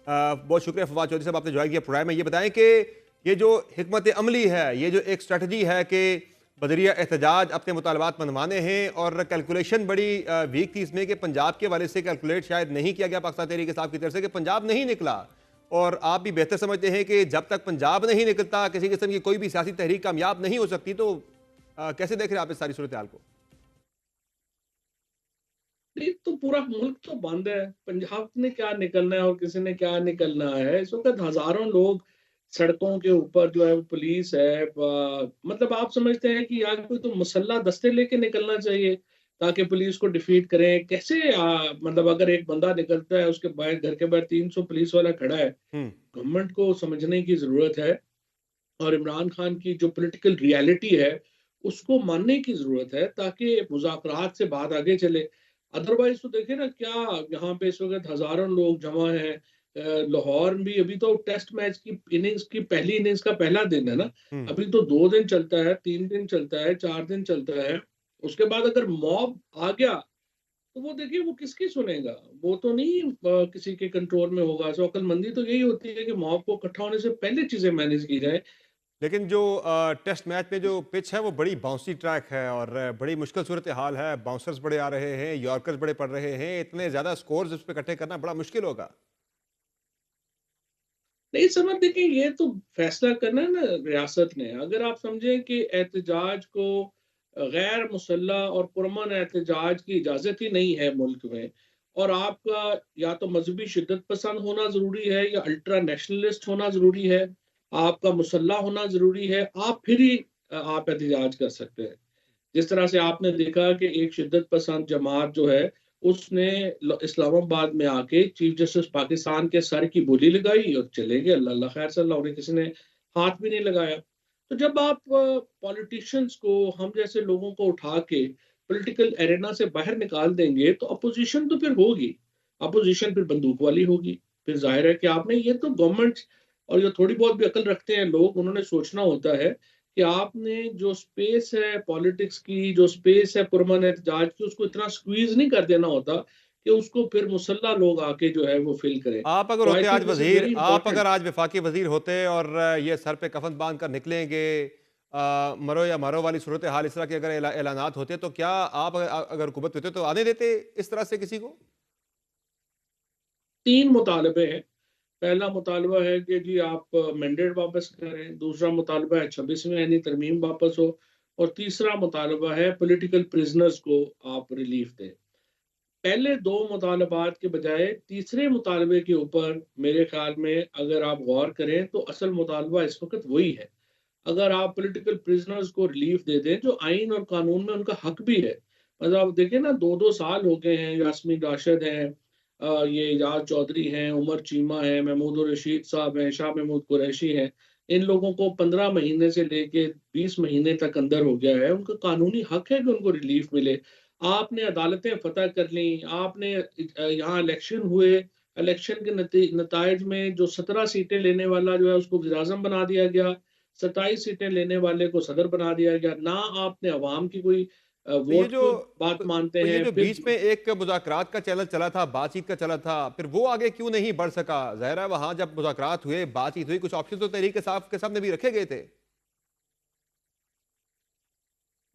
बहुत शुक्रिया फवाद चौधरी साहब, आपने ज्वाइन किया प्रोग्राम में। ये बताएं कि ये जो हिकमत अमली है, ये जो एक स्ट्रेटजी है कि बदरिया एहतजाज अपने मुतालबात मनवाने हैं, और कैलकुलेशन बड़ी वीक थी इसमें कि पंजाब के वाले से कैलकुलेट शायद नहीं किया गया पाकिस्तान तहरीक इंसाफ की तरफ से कि पंजाब नहीं निकला। और आप भी बेहतर समझते हैं कि जब तक पंजाब नहीं निकलता किसी किस्म की कोई भी सियासी तहरीक कामयाब नहीं हो सकती। तो कैसे देख रहे हैं आप इस सारी सूरत हाल को? नहीं तो पूरा मुल्क तो बंद है। पंजाब ने क्या निकलना है और किसी ने क्या निकलना है? इस वक्त हजारों लोग सड़कों के ऊपर जो है वो पुलिस है। मतलब आप समझते हैं कि यार कोई तो मुसल्ला दस्ते लेके निकलना चाहिए ताकि पुलिस को डिफीट करें? कैसे मतलब अगर एक बंदा निकलता है उसके बाहर घर के बाहर 300 पुलिस वाला खड़ा है। हम्म। गवर्नमेंट को समझने की जरूरत है और इमरान खान की जो पॉलिटिकल रियलिटी है उसको मानने की जरूरत है ताकि मुज़ाकरात से बात आगे चले। अदरवाइज तो देखे ना क्या यहाँ पे इस वक्त हजारों लोग जमा हैं। लाहौर भी अभी तो टेस्ट मैच की इनिंग्स की पहली इनिंग्स का पहला दिन है ना। हम्म। अभी तो 2 दिन चलता है, 3 दिन चलता है, 4 दिन चलता है। उसके बाद अगर मॉब आ गया तो वो देखिए वो किसकी सुनेगा? वो तो नहीं किसी के कंट्रोल में होगा। सो अक्लमंदी तो यही होती है कि मॉब को इकट्ठा होने से पहले चीजें मैनेज की जाए। लेकिन जो टेस्ट मैच में जो पिच है वो बड़ी बाउंसी ट्रैक है, और बड़ी मुश्किल सूरत हाल है। बाउंसर्स बड़े आ रहे हैं, यॉर्कर्स बड़े पड़ रहे हैं, इतने ज्यादा स्कोर्स उस पर इकट्ठे करना बड़ा मुश्किल होगा। नहीं समझ, देखिए ये तो फैसला करना है ना रियासत ने। अगर आप समझें कि एहतजाज को गैर मुसल्ला और पुरअमन एहतजाज की इजाज़त ही नहीं है मुल्क में, और आपका या तो मजहबी शिद्दत पसंद होना ज़रूरी है या अल्ट्रा नेशनलिस्ट होना ज़रूरी है, आपका मुसल्ला होना ज़रूरी है, आप फिर ही आप एहतजाज कर सकते हैं। जिस तरह से आपने देखा कि एक शिद्दत पसंद जमात जो है उसने इस्लामाबाद में आके चीफ जस्टिस पाकिस्तान के सर की बोली लगाई और चले गए। अल्लाह अल्लाह खैर सल्ला, उन्हें किसी ने हाथ भी नहीं लगाया। तो जब आप पॉलिटिशियंस को, हम जैसे लोगों को उठा के पॉलिटिकल एरेना से बाहर निकाल देंगे तो अपोजिशन तो फिर होगी। अपोजिशन फिर बंदूक वाली होगी। फिर जाहिर है कि आपने ये तो गवर्नमेंट और जो थोड़ी बहुत भी अकल रखते हैं लोग, उन्होंने सोचना होता है कि आपने जो स्पेस है पॉलिटिक्स की, जो स्पेस है पुरअमन एहतजाज की, उसको इतना स्क्वीज नहीं कर देना होता कि उसको फिर मुसल्ला लोग आके जो है वो फिल करें। आप अगर तो आई होते आज थिंक दिस इज वजीर, वेरी आप इंपॉर्टेंट। अगर आज वफाकी वजीर होते और ये सर पे कफन बांध कर निकलेंगे, मरो या मारो वाली सूरत हाल इस तरह के अगर ऐलानात होते, तो क्या आप अगर हुकूमत होते तो आने देते इस तरह से किसी को? 3 मुतालबे हैं। पहला मुतालबा है कि जी आप मैंडेट वापस करें। दूसरा मुतालबा है 26वीं यानी तरमीम वापस हो। और तीसरा मुतालबा है पॉलिटिकल प्रिजनर्स को आप रिलीफ दें। पहले 2 मुतालबात के बजाय तीसरे मुतालबे के ऊपर मेरे ख्याल में अगर आप गौर करें तो असल मुतालबा इस वक्त वही है। अगर आप पॉलिटिकल प्रिजनर्स को रिलीफ दे दें जो आइन और कानून में उनका हक भी है। मतलब आप देखें ना, 2-2 साल हो गए हैं। यास्मीन राशिद हैं, ये एजाज चौधरी हैं, उमर चीमा हैं, महमूद रशीद साहब हैं, शाह महमूद कुरैशी हैं। इन लोगों को 15 महीने से लेके 20 महीने तक अंदर हो गया है। उनका कानूनी हक है कि उनको रिलीफ मिले। आपने अदालतें फतह कर ली, आपने यहाँ इलेक्शन हुए, इलेक्शन के नतज में जो 17 सीटें लेने वाला जो है उसको वज़ीर आज़म बना दिया गया, 27 सीटें लेने वाले को सदर बना दिया गया। ना आपने अवाम की कोई तो ये वोट जो की बात तो, मानते तो ये हैं। जो फिर बीच में एक मुज़ाकरात का चैनल चला था, बातचीत का चला था, फिर वो आगे क्यों नहीं बढ़ सका? ज़ाहिर है वहां जब मुज़ाकरात हुए, बातचीत हुई, कुछ ऑप्शन तो तहरीक इंसाफ के सामने भी रखे गए थे।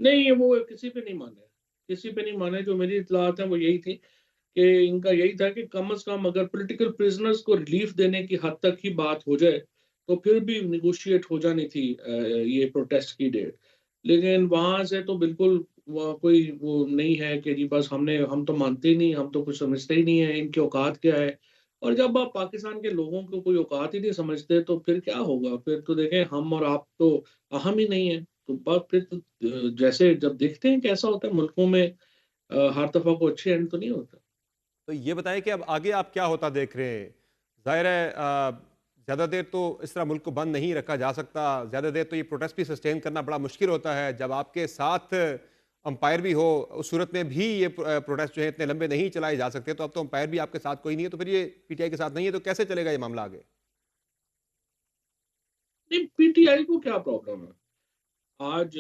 नहीं, वो किसी पे नहीं माने। किसी पे नहीं माने। जो मेरी इत्तलात है वो यही थी कि इनका यही था कि कम से कम अगर पॉलिटिकल प्रिजनर्स को रिलीफ देने की हद तक ही बात हो जाए तो फिर भी निगोशिएट हो जानी थी ये प्रोटेस्ट की डेट। लेकिन वहां से तो बिल्कुल कोई वो नहीं है कि जी बस हम तो मानते ही नहीं, हम तो कुछ समझते ही नहीं है, इनकी औकात क्या है। और जब आप पाकिस्तान के लोगों को कोई औकात ही नहीं समझते तो फिर क्या होगा? फिर तो देखें, हम और आप तो अहम ही नहीं है। तो बस फिर तो जैसे जब देखते हैं कैसा होता है मुल्कों में, हर दफा को अच्छे एंड तो नहीं होता। तो ये बताएं कि अब आगे आप क्या होता देख रहे हैं? जाहिर है ज़्यादा देर तो इस तरह मुल्क को बंद नहीं रखा जा सकता। ज़्यादा देर तो ये प्रोटेस्ट भी सस्टेन करना बड़ा मुश्किल होता है। जब आपके साथ अंपायर भी हो, उस सूरत में भी ये प्रोटेस्ट जो है इतने लंबे नहीं चलाए जा सकते। तो अब तो अंपायर भी आपके साथ कोई नहीं है, तो फिर ये पीटीआई के साथ नहीं है, तो कैसे चलेगा ये मामला आगे? नहीं, पीटीआई को क्या प्रॉब्लम है? आज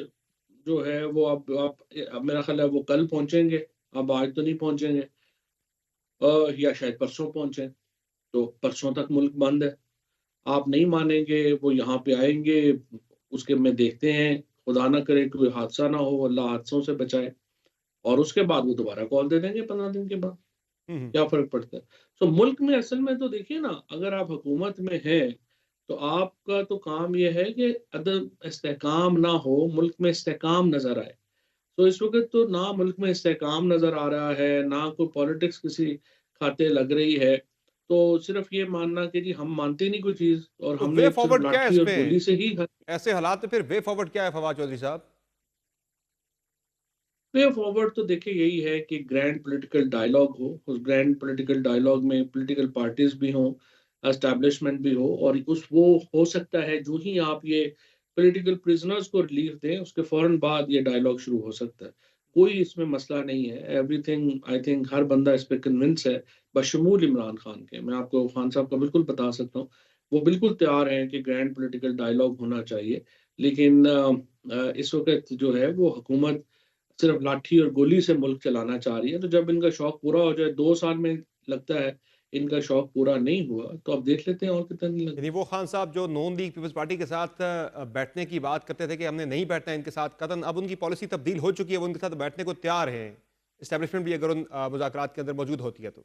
जो है वो अब मेरा ख्याल है वो कल पहुंचेंगे। अब आज तो नहीं पहुंचेंगे, या शायद परसों पहुंचे। तो परसों तक मुल्क बंद है। आप नहीं मानेंगे, वो यहाँ पे आएँगे, उसके में देखते हैं, खुदा ना करे कोई हादसा ना हो, अल्लाह हादसों से बचाए, और उसके बाद वो दोबारा कॉल दे देंगे 15 दिन के बाद। हम्म। क्या फ़र्क पड़ता है? सो मुल्क में असल में तो देखिए ना, अगर आप हुकूमत में हैं, तो आपका तो काम ये है कि अदम इस्तेहकाम ना हो, मुल्क में इस्तेहकाम नज़र आए। तो इस वक़्त तो ना मुल्क में इस्तेहकाम नज़र आ रहा है, ना कोई पॉलिटिक्स किसी खाते लग रही है। तो सिर्फ़ ये मानना कि जी हम मानते ही नहीं कोई चीज़ और तो वे हमने सिर्फ़ फॉरवर्ड क्या है लाठी और इसमें? गोली से ही हल। ऐसे हालात में फिर वे फॉरवर्ड क्या है फवाद चौधरी साहब? वे फॉरवर्ड तो देखिए यही है कि ग्रैंड पॉलिटिकल डायलॉग हो, उस ग्रैंड पॉलिटिकल डायलॉग में पॉलिटिकल पार्टीज़ भी हों, एस्टेब्लिशमेंट भी हो, और उस वो हो सकता है जो ही आप ये पॉलिटिकल प्रिज़नर्स को रिलीफ़ दें, उसके फ़ौरन बाद ये डायलॉग शुरू हो सकता है। कोई इसमें मसला नहीं है, एवरीथिंग आई थिंक हर बंदा इस पे कन्विंस है, बशमूल इमरान खान के। मैं आपको खान साहब का बिल्कुल बता सकता हूँ, वो बिल्कुल तैयार हैं कि ग्रैंड पॉलिटिकल डायलॉग होना चाहिए। लेकिन इस वक़्त जो है वो हुकूमत सिर्फ लाठी और गोली से मुल्क चलाना चाह रही है, तो जब इनका शौक पूरा हो जाए, 2 साल में लगता है इनका शौक पूरा नहीं हुआ, तो अब देख लेते हैं और कितना दिन यानी लगता है। वो खान साहब जो नून लीग पीपल्स पार्टी के साथ बैठने की बात करते थे कि हमने नहीं बैठना है इनके साथ कतन, अब उनकी पॉलिसी तब्दील हो चुकी है, वो उनके साथ बैठने को तैयार हैं। इस्टेब्लिशमेंट भी अगर उन मुज़ाकरात के अंदर मौजूद होती है तो।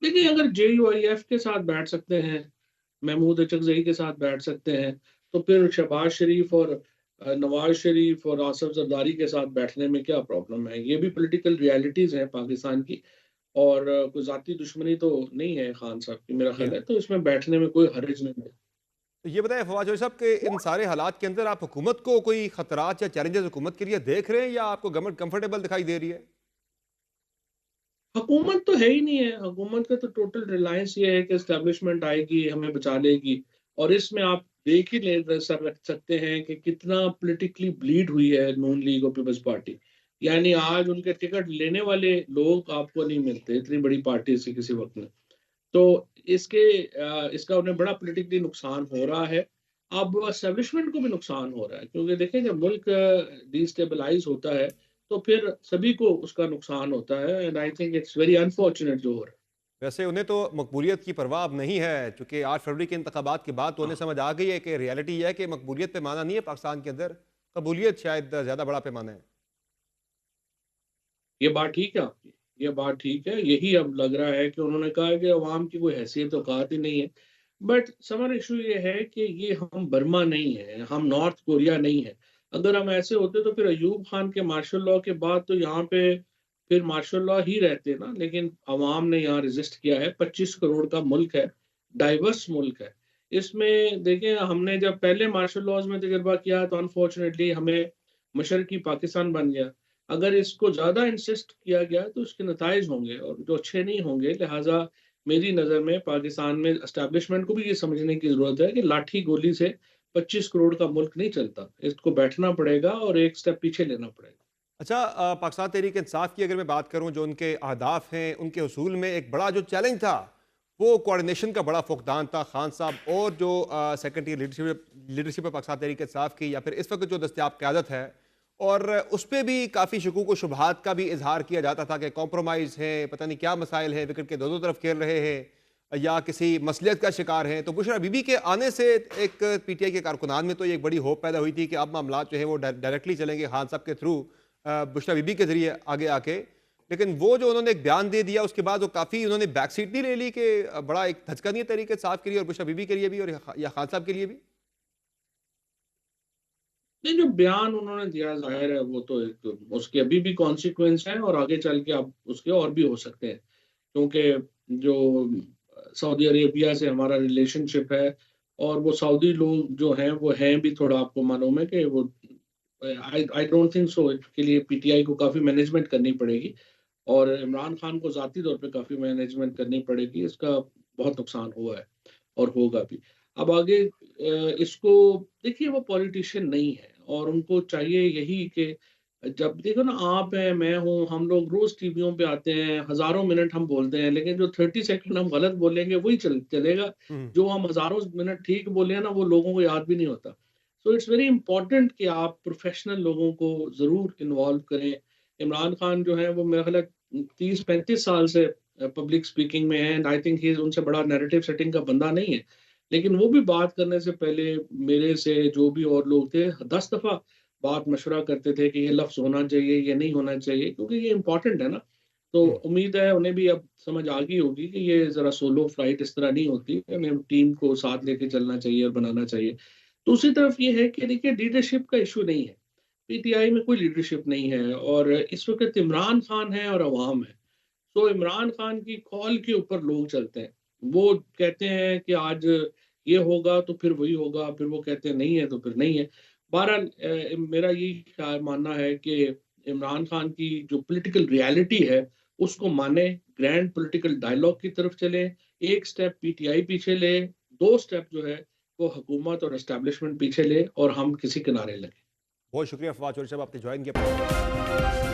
देखिए, अगर जेयूआईएफ के साथ बैठ सकते हैं, महमूद अचकज़ई के साथ बैठ सकते हैं, तो फिर शहबाज शरीफ और नवाज़ शरीफ और आसिफ ज़रदारी के साथ बैठने में क्या प्रॉब्लम है? ये भी पॉलिटिकल रियलिटीज़ हैं पाकिस्तान की, और कोई ज़ाती दुश्मनी तो नहीं है खान साहब की, मेरा जी। ख़्याल है, तो इसमें बैठने में कोई हर्ज नहीं है। तो ये बताएं फवाद चौधरी साहब कि इन सारे हालात के अंदर आप हुकूमत को कोई खतरात या चैलेंजेस हुकूमत के लिए देख रहे हैं या आपको गवर्नमेंट कंफर्टेबल दिखाई दे रही है? हुकूमत तो है ही नहीं है, हुकूमत का तो टोटल रिलायंस ये है कि एस्टेब्लिशमेंट आएगी, हमें बचा लेगी, और इसमें आप देख ही ले सर रख सकते हैं कि कितना पॉलिटिकली ब्लीड हुई है नून लीग और पीपल्स पार्टी। यानी आज उनके टिकट लेने वाले लोग आपको नहीं मिलते, इतनी बड़ी पार्टी से किसी वक़्त में। तो इसका उन्हें बड़ा पॉलिटिकली नुकसान हो रहा है। अब एस्टेब्लिशमेंट को भी नुकसान हो रहा है, क्योंकि देखिए जब मुल्क डिस्टेबलाइज़ होता है, तो फिर सभी को उसका नुकसान होता है, and I think it's very unfortunate जो हो रहा है। वैसे उन्हें तो मकबूलियत की परवाह अब नहीं है, चूंकि 8 फरवरी के इंतखाबात के बाद तो उन्हें हाँ, समझ आ गई है कि रियलिटी यह है कि मकबूलियत पैमाना नहीं है पाकिस्तान के अंदर, कबूलियत शायद ज़्यादा बड़ा पैमाना है। ये बात ठीक है आपकी, ये बात ठीक है। यही अब लग रहा है कि उन्होंने कहा है कि अवाम की कोई हैसियत औकात ही नहीं है। बट समर इश्यू ये है कि ये हम बर्मा नहीं है, हम नॉर्थ कोरिया नहीं है। अगर हम ऐसे होते तो फिर अयूब खान के मार्शल लॉ के बाद तो यहाँ पे फिर मार्शल लॉ ही रहते ना, लेकिन अवाम ने यहाँ रेज़िस्ट किया है। 25 करोड़ का मुल्क है, डाइवर्स मुल्क है। इसमें देखिए, हमने जब पहले मार्शल लॉज़ में तजर्बा किया तो अनफॉर्चुनेटली हमें मशरकी पाकिस्तान बन गया। अगर इसको ज़्यादा इंसिस्ट किया गया तो उसके नताइज होंगे और जो अच्छे नहीं होंगे। लिहाज़ा मेरी नज़र में पाकिस्तान में एस्टेब्लिशमेंट को भी ये समझने की ज़रूरत है कि लाठी गोली से 25 करोड़ का मुल्क नहीं चलता। इसको बैठना पड़ेगा और एक स्टेप पीछे लेना पड़ेगा। अच्छा, पाकिस्तान तहरीक इंसाफ की अगर मैं बात करूं, जो उनके अहदाफ हैं उनके उसूल में एक बड़ा जो चैलेंज था वो कोऑर्डिनेशन का बड़ा फुकदान था। खान साहब और जो सेक्रेटरी लीडरशिप है पाकिस्तान तहरीक इंसाफ की, या फिर इस वक्त जो दस्तियाब क़यादत है, और उस पर भी काफ़ी शकूक व शुबहात का भी इजहार किया जाता था कि कॉम्प्रोमाइज़ है, पता नहीं क्या मसाइल है, विकेट के दोनों तरफ खेल रहे हैं या किसी मसलियत का शिकार हैं। तो बुशरा बीबी के आने से एक पीटीआई के कारकुनान में तो एक बड़ी होप पैदा हुई थी कि अब मामला जो है वो डायरेक्टली चलेंगे खान साहब के थ्रू, बुशरा बीबी के जरिए आगे आके। लेकिन वो जो उन्होंने एक बयान दे दिया उसके बाद वो काफ़ी उन्होंने बैक सीट नहीं ले ली कि बड़ा एक धचका नहीं है तहरीक इंसाफ के लिए और बुशरा बीबी के लिए भी और या खान साहब के लिए भी। नहीं, जो बयान उन्होंने दिया ज़ाहिर है वो तो एक उसके अभी भी कॉन्सिक्वेंस हैं और आगे चल के अब उसके और भी हो सकते हैं। क्योंकि जो सऊदी अरेबिया से हमारा रिलेशनशिप है, और वो सऊदी लोग जो हैं वो हैं भी, थोड़ा आपको मालूम है कि वो आई आई डोंट थिंक सो, इसके लिए पीटीआई को काफ़ी मैनेजमेंट करनी पड़ेगी और इमरान खान को ज़ाती तौर पे काफ़ी मैनेजमेंट करनी पड़ेगी। इसका बहुत नुकसान हुआ है और होगा भी। अब आगे इसको देखिए, वो पॉलिटिशियन नहीं है और उनको चाहिए यही कि जब देखो ना, आप हैं, मैं हूँ, हम लोग रोज़ टीवियों पे आते हैं, हज़ारों मिनट हम बोलते हैं, लेकिन जो 30 सेकंड हम गलत बोलेंगे वही चलेगा। हम्म। जो हम हज़ारों मिनट ठीक बोले हैं ना, वो लोगों को याद भी नहीं होता। सो इट्स वेरी इम्पोर्टेंट कि आप प्रोफ़ेशनल लोगों को ज़रूर इन्वॉल्व करें। इमरान खान जो हैं वो मेरा ख़्याल है 30-35 साल से पब्लिक स्पीकिंग में है, एंड आई थिंक ही उनसे बड़ा नैरेटिव सेटिंग का बंदा नहीं है। लेकिन वो भी बात करने से पहले मेरे से जो भी और लोग थे 10 दफ़ा बात मशवरा करते थे कि ये लफ्ज़ होना चाहिए, ये नहीं होना चाहिए, क्योंकि ये इम्पोर्टेंट है ना। तो हम्म। उम्मीद है उन्हें भी अब समझ आ गई होगी कि ये ज़रा सोलो फ्लाइट इस तरह नहीं होती, हमें टीम को साथ लेके चलना चाहिए और बनाना चाहिए। दूसरी तरफ ये है कि देखिए लीडरशिप का इश्यू नहीं है। पीटीआई में कोई लीडरशिप नहीं है और इस वक़्त इमरान खान है और अवाम है। तो इमरान खान की कॉल के ऊपर लोग चलते हैं। वो कहते हैं कि आज ये होगा तो फिर वही होगा, फिर वो कहते हैं नहीं है तो फिर नहीं है। बहरहाल मेरा यही ख़्याल मानना है कि इमरान खान की जो पॉलिटिकल रियलिटी है, उसको मानें, ग्रैंड पॉलिटिकल डायलॉग की तरफ चलें, 1 स्टेप पीटीआई पीछे ले, 2 स्टेप जो है वो हुकूमत और एस्टेब्लिशमेंट पीछे ले और हम किसी किनारे लगें। बहुत शुक्रिया फवाद चौधरी साहब, आपने ज्वाइन किया।